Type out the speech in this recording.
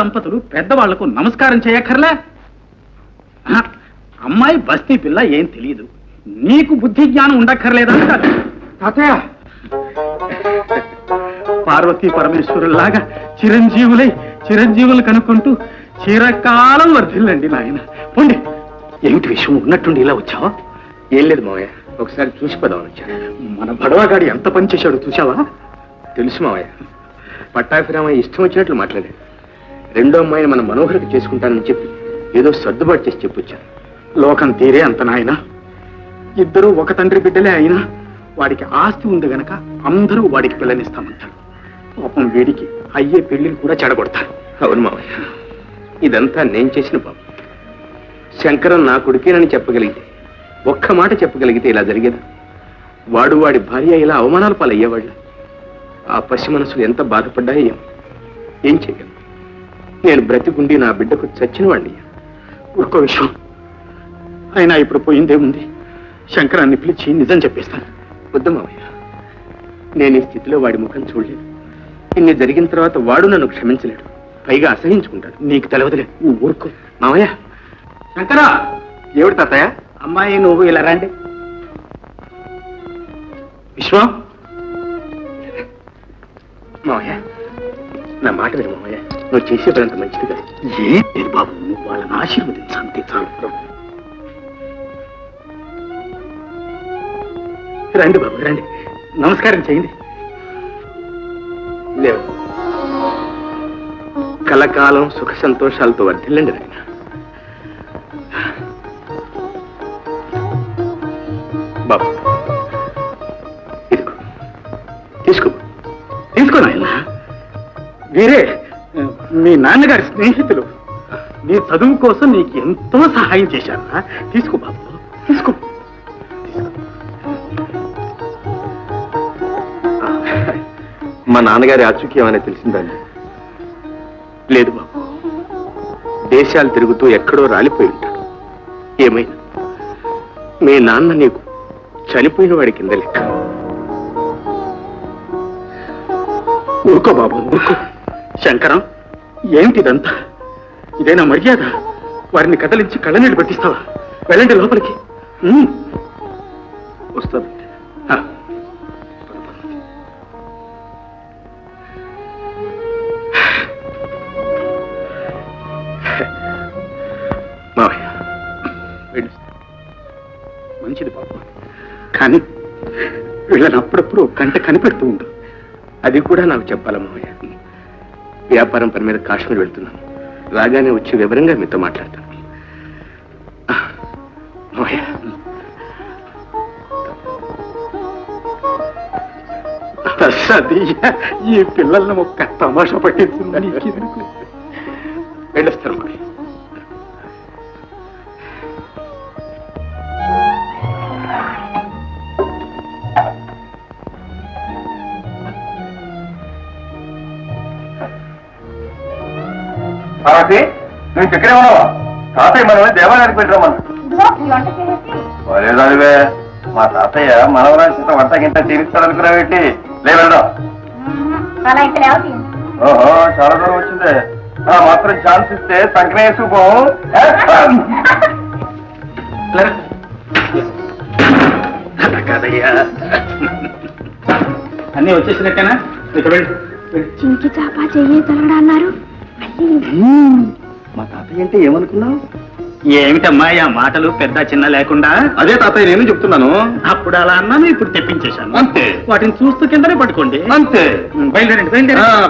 దంపతులు పెద్దవాళ్లకు నమస్కారం చేయక్కర్లే. అమ్మాయి బస్తీ పిల్ల ఏం తెలియదు, నీకు బుద్ధి జ్ఞానం ఉండక్కర్లేదా? తాతయ్య, పార్వతీ పరమేశ్వరులాగా చిరంజీవులు కనుక్కుంటూ చిరకాలం వర్ధిల్లండి నాయన. పోండి. ఏమిటి విషయం? ఉన్నట్టుండి ఇలా వచ్చావా? ఏం లేదు మావయ్య, ఒకసారి చూసి పోదామని వచ్చాను. మన బడవగాడి ఎంత పని చేశాడు చూసావా? తెలుసు మావయ్య, పట్టాభిరామయ్య ఇష్టం వచ్చినట్లు మాట్లాడాడు. రెండో అమ్మాయిని మన మనోహరికి చేసుకుంటానని చెప్పి ఏదో సర్దుబాటు చేసి చెప్పొచ్చాను. లోకం తీరే అంత నాయన. ఇద్దరూ ఒక తండ్రి బిడ్డలే అయినా వాడికి ఆస్తి ఉంది గనక అందరూ వాడికి పిల్లనిస్తామంటారు. పాపం వీడికి అయ్యే పెళ్లిని కూడా చెడగొడతారు. అవును మావయ్య, ఇదంతా నేను చేసిన పాపం. శంకరం నా కొడుకేనని చెప్పగలిగితే, ఒక్క మాట చెప్పగలిగితే ఇలా జరిగేదా? వాడి భార్య ఇలా అవమానాల పాలయ్యేవాళ్ళు. ఆ పసి మనసులు ఎంత బాధపడ్డాయో ఏం చేయగలను? నేను బ్రతికుండి నా బిడ్డకు చచ్చిన వాడిని. ఒక్క విషయం అయినా ఇప్పుడు పోయిందేముంది, శంకరాన్ని పిలిచి నిజం చెప్పేస్తాను. వద్దు మావయ్య, నేను ఈ స్థితిలో వాడి ముఖం చూడలేదు. ఇన్ని జరిగిన తర్వాత వాడు నన్ను క్షమించలేడు, పైగా అసహించుకుంటాడు. నీకు తెలవదులే, నువ్వు ఊరుకో. మావయ్య. శంకరా! ఏమిటి తాతయ్య? అమ్మాయి నువ్వు ఇలా రండి. విశ్వం, మావయ్య నా మాట విను మావయ్య, నువ్వు చేసే పనంత మంచిది కాదు. ఏం లేదు బాబు, నువ్వు వాళ్ళని ఆశీర్వదించంతే చాలు. రండి బాబు, రండి, నమస్కారం చేయండి. లేవు, కలకాలం సుఖ సంతోషాలతో వర్ధిల్లండి నాయన. బాబు ఇదిగో, తీసుకో నాయన. వీరే మీ నాన్నగారి స్నేహితులు. నీ చదువు కోసం నీకు ఎంతో సహాయం చేశారా. తీసుకో బాబు, తీసుకో. మా నాన్నగారి ఆచూక్యం అనేది తెలిసిందండి? లేదు బాబు, దేశాలు తిరుగుతూ ఎక్కడో రాలిపోయి ఉంటాడు. ఏమైనా మీ నాన్న నీకు చనిపోయిన వాడి కింద లెక్క. ఊరుకో బాబు, ఊరుకో. శంకరం, ఏమిటిదంతా? ఇదేనా మర్యాద? వారిని కదలించి కళ్ళనీళ్ళు పెట్టిస్తావా? వెళ్ళండి లోపలికి. వస్తుంది. మావయ్య, మంచిది బాబు, కానీ వీళ్ళని అప్పుడప్పుడు గంట కనిపెడుతూ ఉండు. అది కూడా నాకు చెప్పాలా మావయ్య? వ్యాపారం పని మీద కాశ్మీర్ వెళ్తున్నాను. రాగానే వచ్చి వివరంగా మీతో మాట్లాడతాను. మావయ్య, ఈ పిల్లల్ని ఒక్క తమాషా పట్టించిందని వెళ్ళొస్తాను మావయ్య. నువ్వు చక్కరే ఉన్నావా? తాతయ్య మనమే దేవాలయానికి పెట్టరామన్నా. లేదానివే, మా తాతయ్య మనవరాజు వంట గింట తీరుస్తాడనుకున్నావేంటి? లేవెళ్దాం. ఓహో, చాలా దూరం వచ్చిందే. మాత్రం ఛాన్స్ ఇస్తే సంక్రమణ వేసుకుపోవు. కాదయ్యా, అన్నీ వచ్చేసినట్టేనా? చింకి చాపా చెయ్యి తలగడా అన్నారు. మా తాతయ్య అంటే ఏమనుకున్నావు? ఏమిటమ్మా ఆ మాటలు పెద్ద చిన్న లేకుండా? అదే తాతయ్య నేను చెప్తున్నాను. అప్పుడు అలా అన్నాను, ఇప్పుడు తెప్పించేశాను అంతే. వాటిని చూస్తూ కిందనే పట్టుకోండి. అంతే. బయలుదేరండి, బయలుదేరండి.